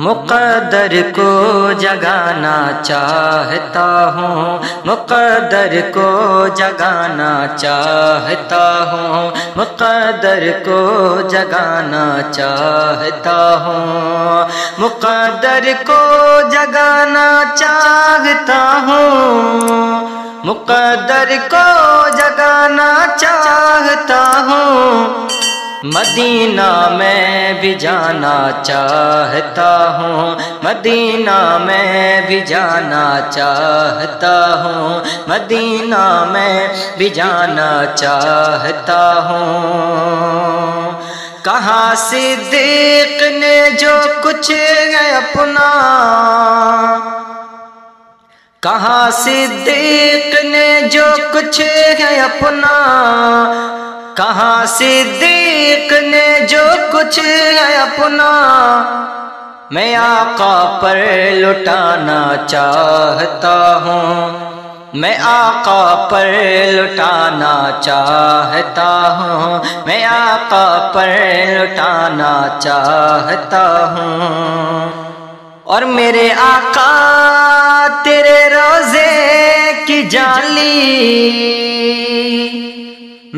مقدر کو جگانا چاہتا ہوں، مقدر کو جگانا چاہتا ہوں، مقدر کو جگانا چاہتا ہوں، مقدر کو جگانا چاہتا ہوں، مقدر کو جگانا چاہتا ہوں، مدینہ میں بھی جانا چاہتا ہوں، مدینہ میں بھی جانا چاہتا ہوں، مدینہ میں بھی جانا چاہتا ہوں۔ کہاں صدیق نے جو کچھ ہے اپنا، کہاں صدیق نے جو کچھ ہے اپنا، کہاں صدیق نے جو کچھ ہے اپنا، میں آقا پر لٹانا چاہتا ہوں، میں آقا پر لٹانا چاہتا ہوں، میں آقا پر لٹانا چاہتا ہوں۔ اور میرے آقا تیرے روزے کی جالی،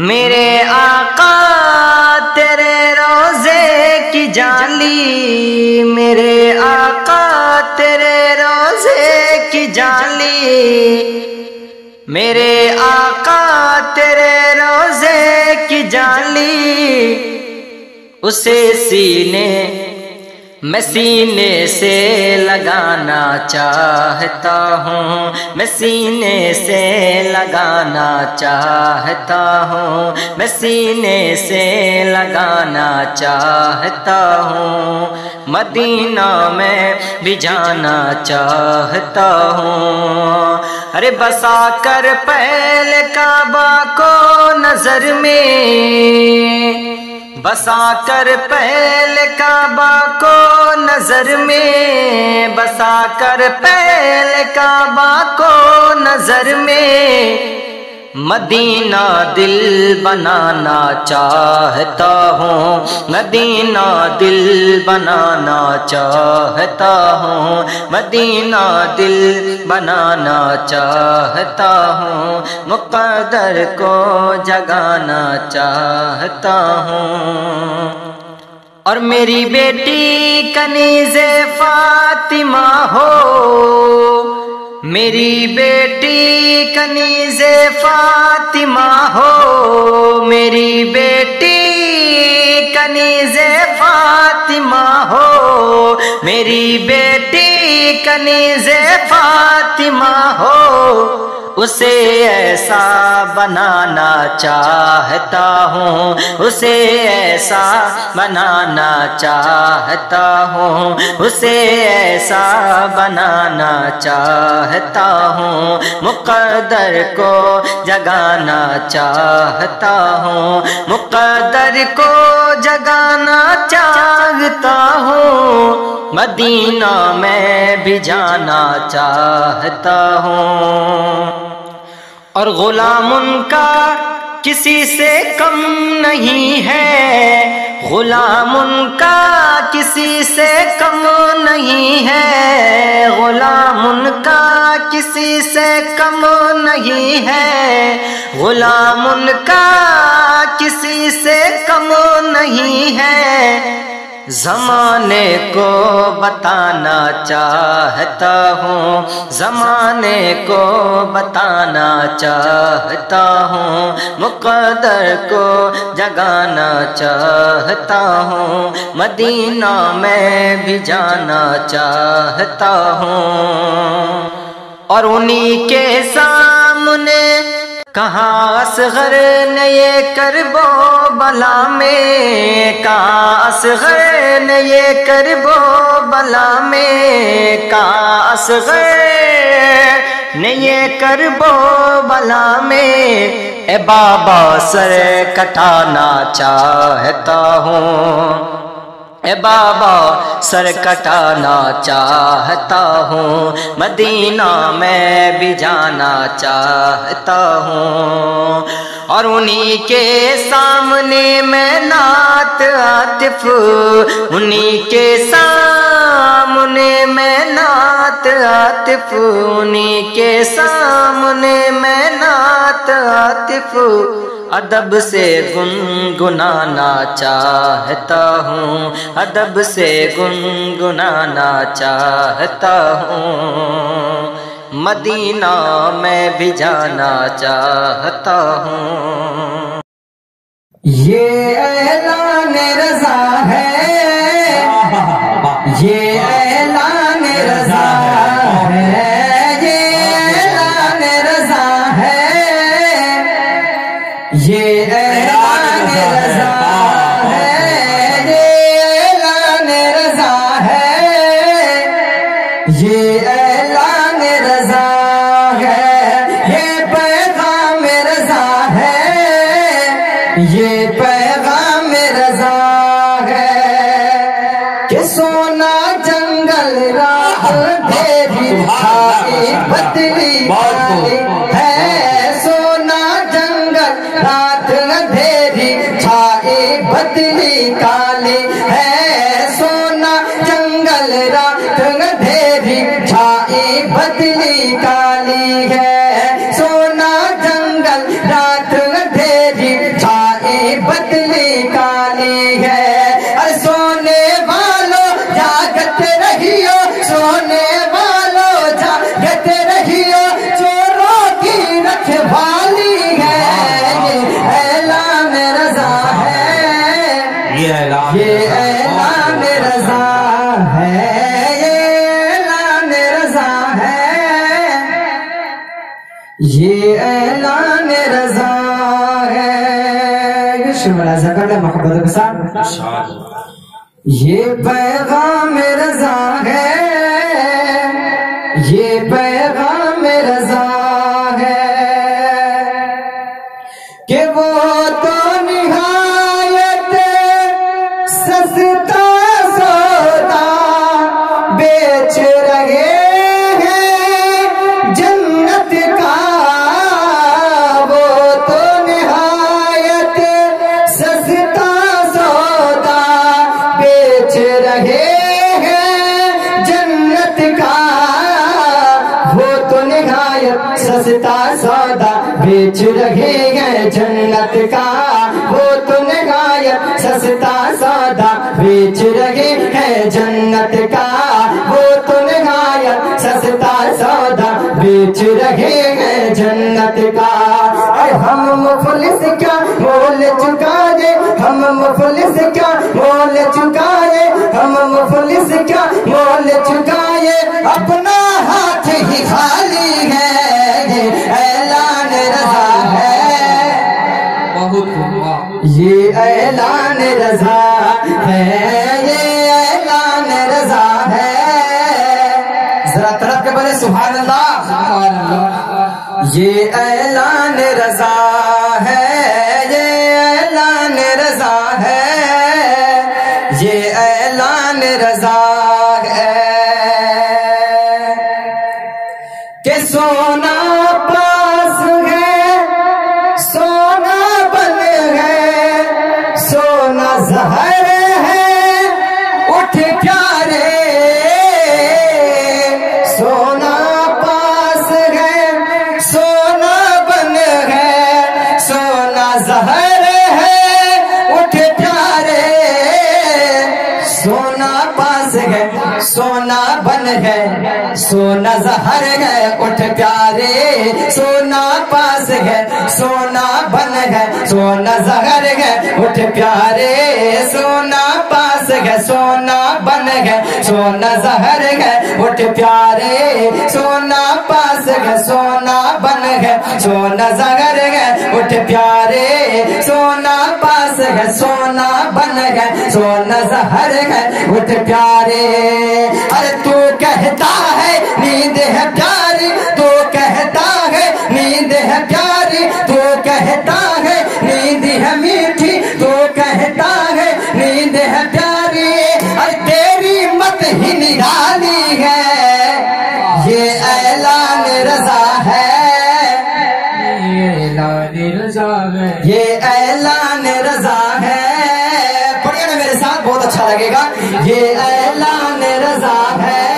میرے آقا تیرے روزے کی جالی، میرے آقا تیرے روزے کی جالی، میرے آقا تیرے روزے کی جالی، اسے سینے میں سینے سے لگانا چاہتا ہوں، میں سینے سے لگانا چاہتا ہوں، میں سینے سے لگانا چاہتا ہوں، مدینہ میں بھی جانا چاہتا ہوں۔ ارے بسا کر پہلے کعبہ کو نظر میں، بسا کر پہلے کعبہ کو نظر میں، بسا کر پہلے کعبہ کو نظر میں، مدینہ دل بنانا چاہتا ہوں، مدینہ دل بنانا چاہتا ہوں، مدینہ دل بنانا چاہتا ہوں، مقدر کو جگانا چاہتا ہوں۔ اور میری بیٹی کنیز فاطمہ ہو، میری بیٹی کنیز فاطمہ ہو، میری بیٹی کنیز فاطمہ ہو، میری بیٹی کنیز فاطمہ ہو، اسے ایسا بنانا چاہتا ہوں، اسے ایسا بنانا چاہتا ہوں، اسے ایسا بنانا چاہتا ہوں، مقدر کو جگانا چاہتا ہوں، مقدر کو جگانا چاہتا ہوں، مدینہ میں بھی جانا چاہتا ہوں۔ اور غلام ان کا کسی سے کم نہیں ہے، غلام ان کا کسی سے کم نہیں ہے، غلام ان کا کسی سے کم نہیں ہے، غلام ان کا کسی سے کم نہیں ہے، زمانے کو بتانا چاہتا ہوں، زمانے کو بتانا چاہتا ہوں، مقدر کو جگانا چاہتا ہوں، مدینہ میں بھی جانا چاہتا ہوں۔ اور انہی کے سامنے کہاں اصغر نے یہ کرب و بلا میں، کہاں اصغر نے یہ کرب و بلا میں، کہاں اصغر نے یہ کرب و بلا میں، اے بابا سر کٹانا چاہتا ہوں، اے بابا سر کٹانا چاہتا ہوں، مدینہ میں بھی جانا چاہتا ہوں۔ اور انہی کے سامنے میں نعت عاطف، انہی کے سامنے سامنے میں نعت عاطف، انہی کے سامنے میں نعت عاطف ادب سے گنگنانا چاہتا ہوں، ادب سے گنگنانا چاہتا ہوں، مدینہ میں بھی جانا چاہتا ہوں۔ یہ اعلان رضا ہے، یہ اعلان رضا ہے، یہ اعلان رضا ہے، یہ اعلان رضا ہے، یہ اعلان رضا ہے، یہ اعلان رضا ہے، یہ پیغام رضا ہے، یہ پیغام رضا ہے کہ سونا جنگل راہ تیری کھائی پتلی ہے، سونا جنگل رات اندھیری چھائی پتلی کالی ہے، سونا جنگل رات اندھیری چھائی پتلی کالی ہے، سونا جنگل رات اندھیری بدلی کالی ہے، سونے والوں جاگت رہیو، سونے والوں جاگت رہیو، چوروں کی رکھوالی ہے، یہ اعلان رضا ہے، یہ اعلان رضا ہے، یہ اعلان رضا ہے، یہ اعلان رضا ہے۔ ملازہ کرنا محبت کے ساتھ، یہ پیغام رضا ہے، یہ پیغام رضا ہے کہ وہ تو نہایت سستا سودا بیچ رہے ہیں جنت کا، وہ تو نہایت سستا سودا بیچ رہے ہیں جنت کا، وہ تو نہایت سستا سودا بیچ رہے ہیں جنت کا، وہ تو نہایت سستا سودا بیچ رہے ہیں جنت کا، وہ تو نہایت سستا سودا بیچ رہے ہیں جنت کا۔ ہم مفلس کیا مول چکائے، ہم مفلس کیا مول چکائے، ہم مفلس کیا مول چکائے، اپنا ہاتھ ہی خالی ہے، یہ اعلان رضا ہے، یہ اعلان رضا ہے، یہ اعلان رضا ہے، ذرا طرف کے بولے سبحان اللہ، سبحان اللہ، یہ اعلان رضا ہے، یہ اعلان رضا ہے، یہ اعلان رضا ہے کہ سونا پاس ہے، سونا بن ہے، سونا زہر ہے، اٹھ پیارے، سونا پاس ہے، سونا بن ہے، سونا زہر ہے، اٹھ پیارے، سونا پاس ہے، سونا بن ہے، سونا زہر ہے، اٹھ پیارے، سونا پاس ہے، سونا بن ہے، سونا زہر ہے، اٹھ پیارے، سونا پاس ہے، سونا بن ہے، سونا زہر ہے، اٹھ پیارے، سونا پاس ہے، سونا بن ہے، سونا زہر ہے، اٹھ پیارے، سونا پاس ہے، سونا بن ہے، سونا زہر ہے، اٹھ پیارے، ارے تو کہتا ہے نیند ہے پیاری، تو کہتا ہے نیند ہے پیاری، تو کہتا ہے نیند ہے میٹھی، تو کہتا ہے نیند ہے پیاری، ارے تیری مت ہی نرالی ہے، یہ اعلان رضا ہے، یہ اعلان رضا ہے، یہ اعلان رضا ہے، پڑھیے نا میرے ساتھ بہت اچھا لگے گا، یہ اعلان رضا ہے،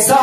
100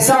100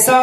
100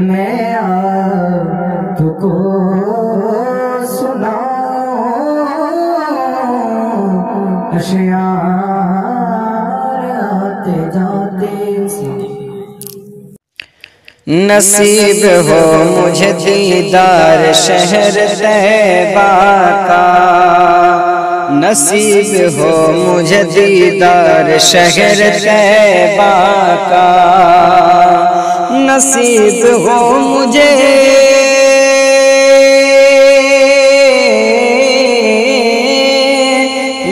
میں آپ کو سناؤں اشعار آتے جاتے نصیب ہو مجھے دیدار شہر طیبہ کا نصیب ہو مجھے دیدار شہر طیبہ کا نصیب ہو مجھے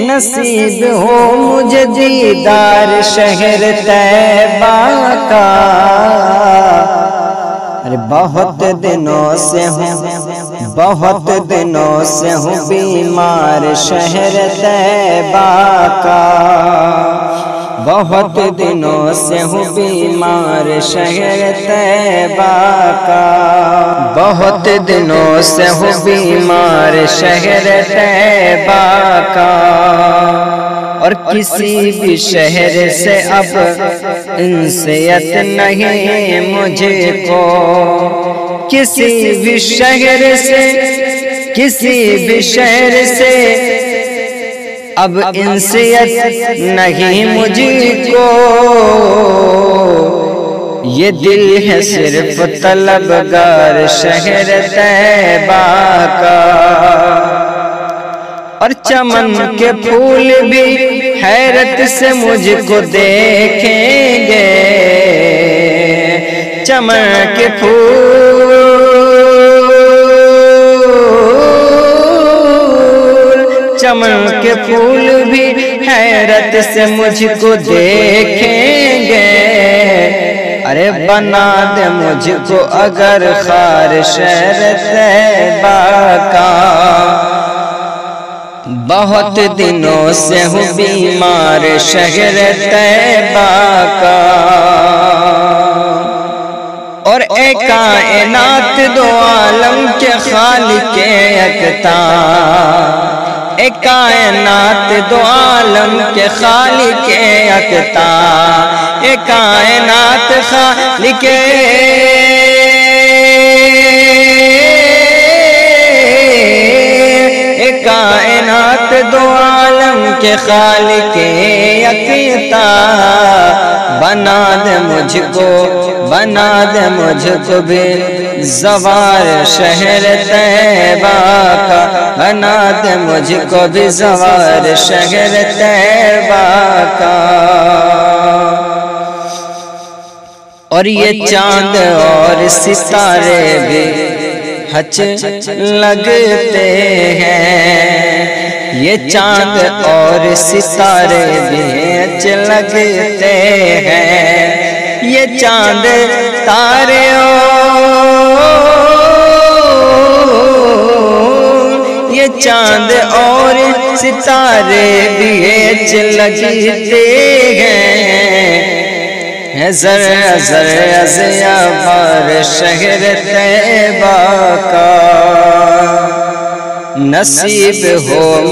نصیب ہو مجھے دیدار شہر طیبہ کا بہت دنوں سے ہوں بیمار شہر طیبہ کا بہت دنوں سے ہوں بیمار شہر طیبہ کا بہت دنوں سے ہوں بیمار شہر طیبہ کا اور کسی بھی شہر سے اب انسیت نہیں مجھے کو کسی بھی شہر سے اب انسیت نہیں مجھے کو یہ دل ہے صرف طلبگار شہر طیبہ کا اور چمن کے پھول بھی حیرت سے مجھ کو دیکھیں گے چمن کے پھول بھی حیرت سے مجھ کو دیکھیں گے ارے بنا دے مجھ کو اگر خار شہر طیبہ کا بہت دنوں سے ہوں بیمار شہر طیبہ کا اور اے کائنات دو عالم کے خالق یکتا اے کائنات دو عالم کے خالق یکتا اے کائنات خالق کائنات دو عالم کے خالق یکتا بنا دے مجھ کو بھی زوار شہر طیبہ کا بنا دے مجھ کو بھی زوار شہر طیبہ کا اور یہ چاند اور ستارے بھی ہچ لگتے ہیں یہ چاند اور ستارے بھی ہچ لگتے ہیں یہ چاند تارے یہ چاند اور ستارے بھی ہچ لگتے ہیں زر بار شہر طیبہ کا نصیب ہو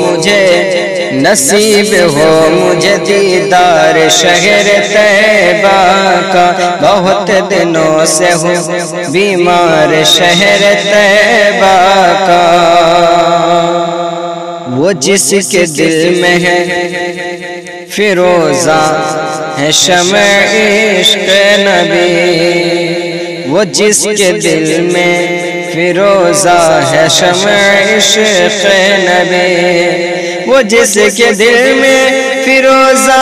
مجھے دیدار شہر طیبہ کا بہت دنوں سے ہوں بیمار شہر طیبہ کا وہ جس کے دل میں ہے فیروزہ ہے شمع عشق نبی وہ جس کے دل میں فیروزہ ہے شمع عشق نبی وہ جس کے دل میں فیروزہ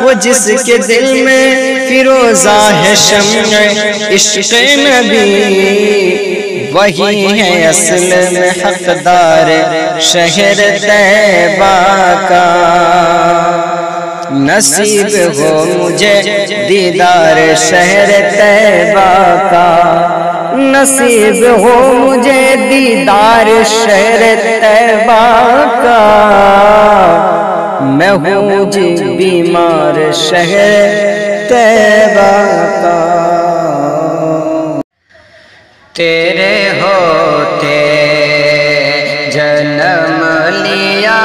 وہ جس کے دل میں فیروزہ ہے شمع عشق نبی وہی ہے اصل میں حقدار شہر طیبہ کا نصیب ہو مجھے دیدار شہر طیبہ کا نصیب ہو مجھے دیدار شہر طیبہ کا میں ہوں جی بیمار شہر طیبہ کا تیرے ہوتے جنم لیا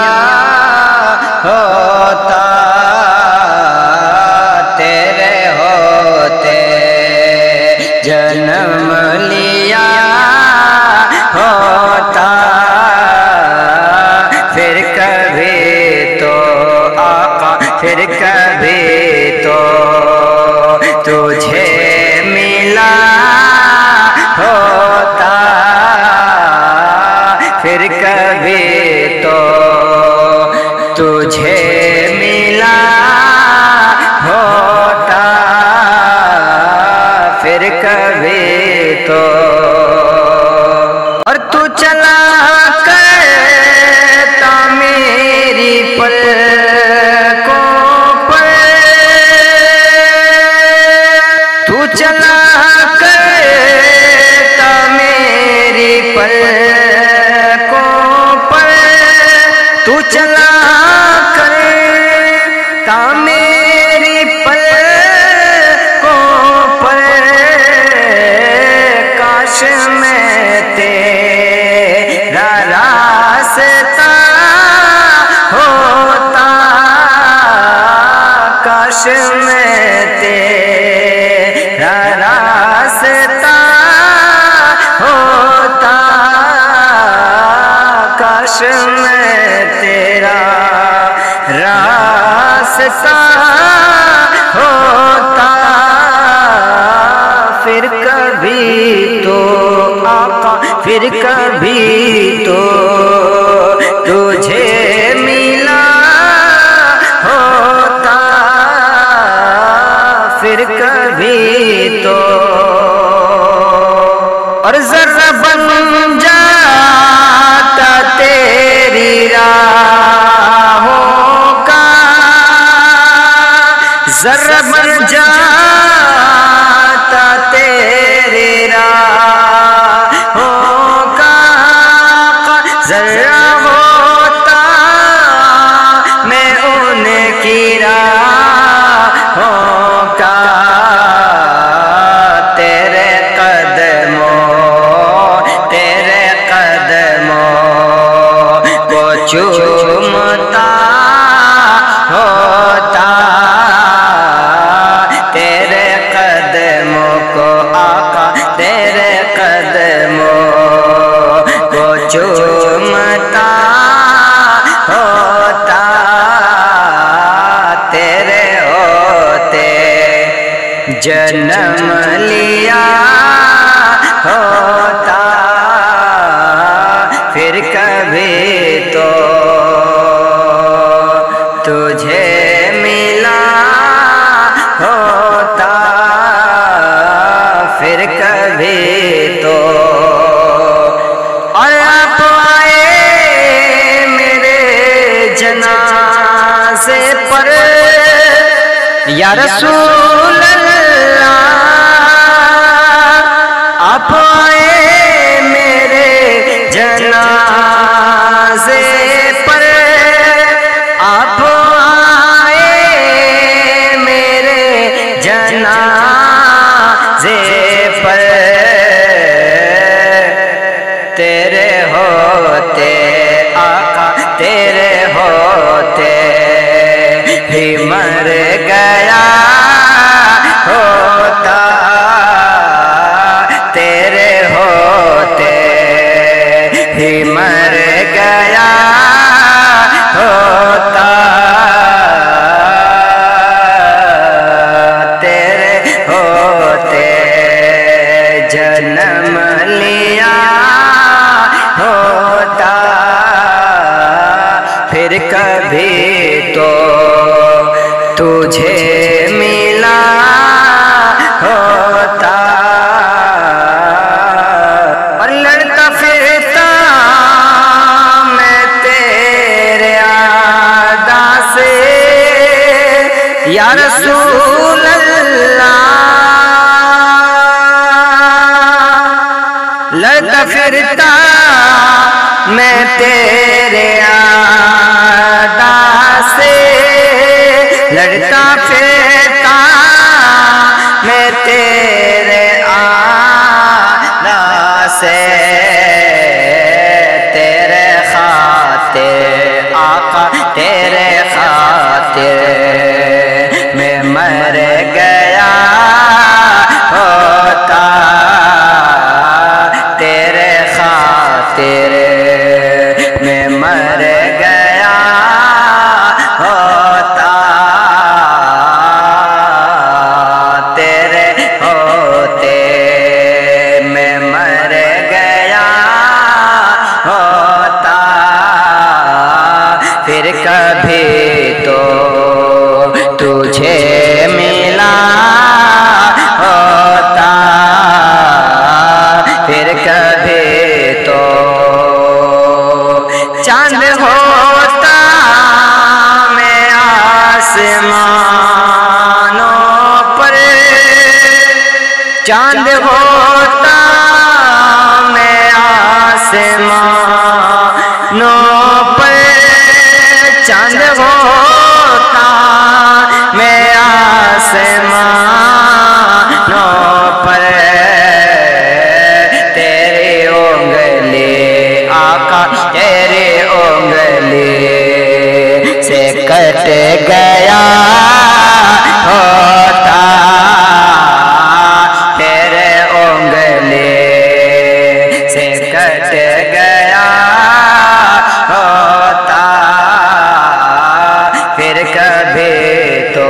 ہوتا کبھی تو تجھے ملا ہوتا، پھر کبھی تو تجھے ملا ہوتا، پھر کبھی تو، اور تو چلا کرتا میری پلکوں پر، تو چلا کرتا میری پلکوں پر، تو چلا کرتا میری پلکوں پر، کاش میں تیرا راستہ ہوتا، کاش میں تیرا راستہ ہوتا، کاش میں تیرا راستہ ہوتا، پھر کبھی تو آقا، پھر کبھی تو تجھے ملا ہوتا، پھر کبھی تو، اور ذرا بن جاتا تیری راہوں کا، ذرا بن جاتا تیری راہوں کا، ذرا ہوتا میں ان کی راہوں کا، تیرے قدموں کو چومتا ہوتا، تیرے قدموں کو آقا، تیرے قدموں کو چومتا ہوتا، تیرے ہوتے جنم لیا ہوتا، پھر کبھی تو تجھے ملا ہوتا، پھر کبھی تو، اور آپ آئے میرے جنازے پر یا رسول اللہ، آپ آئے میرے جنازے پر، آپ آئے میرے جنازے پر، تیرے ہوتے آقا، تیرے ہوتے ہی مر گیا ہوتا، تیرے ہوتے ہی مر گیا ہوتا، تیرے ہوتے جنم لیا ہوتا، پھر کبھی تو تجھے ملا ہوتا، اور لڑتا پھرتا میں تیرے عادا سے یا رسول اللہ، لڑتا پھرتا میں تیرے عادا سے، لڑتا پھرتا میں تیرے عادا سے، تیرے خاطر آقا، تیرے خاطر میں مر گیا ہوتا، تیرے خاطر میں مر گیا ہوتا، تجھے ملا ہوتا پھر کبھی تو چاند ہوتا میں آسمانوں پر چاند ہوتا میں آسمانوں پر چاند ہوتا میں آسمانوں پر تیری انگلی آقا تیری انگلی سے کٹ گیا ہوتا تیرے انگلی سے کٹ گیا ہوتا پھر کبھی تو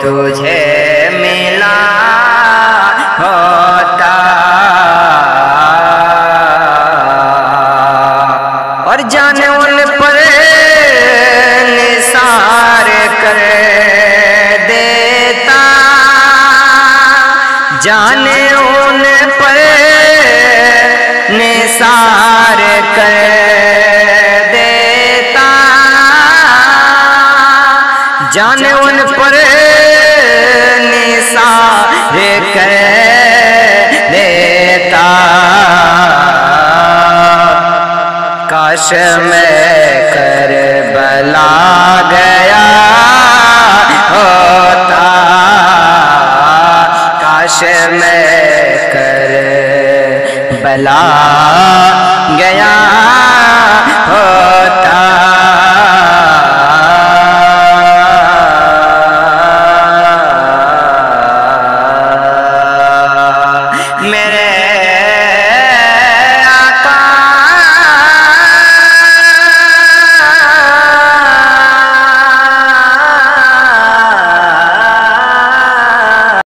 تجھے ملا ہوتا اور جانے ان پر نثار کر دیتا جانے ان پر نثار کر دیتا جانے ان پر نثار کر دیتا کاش میں کربلا گیا ہوتا کاش میں کربلا گیا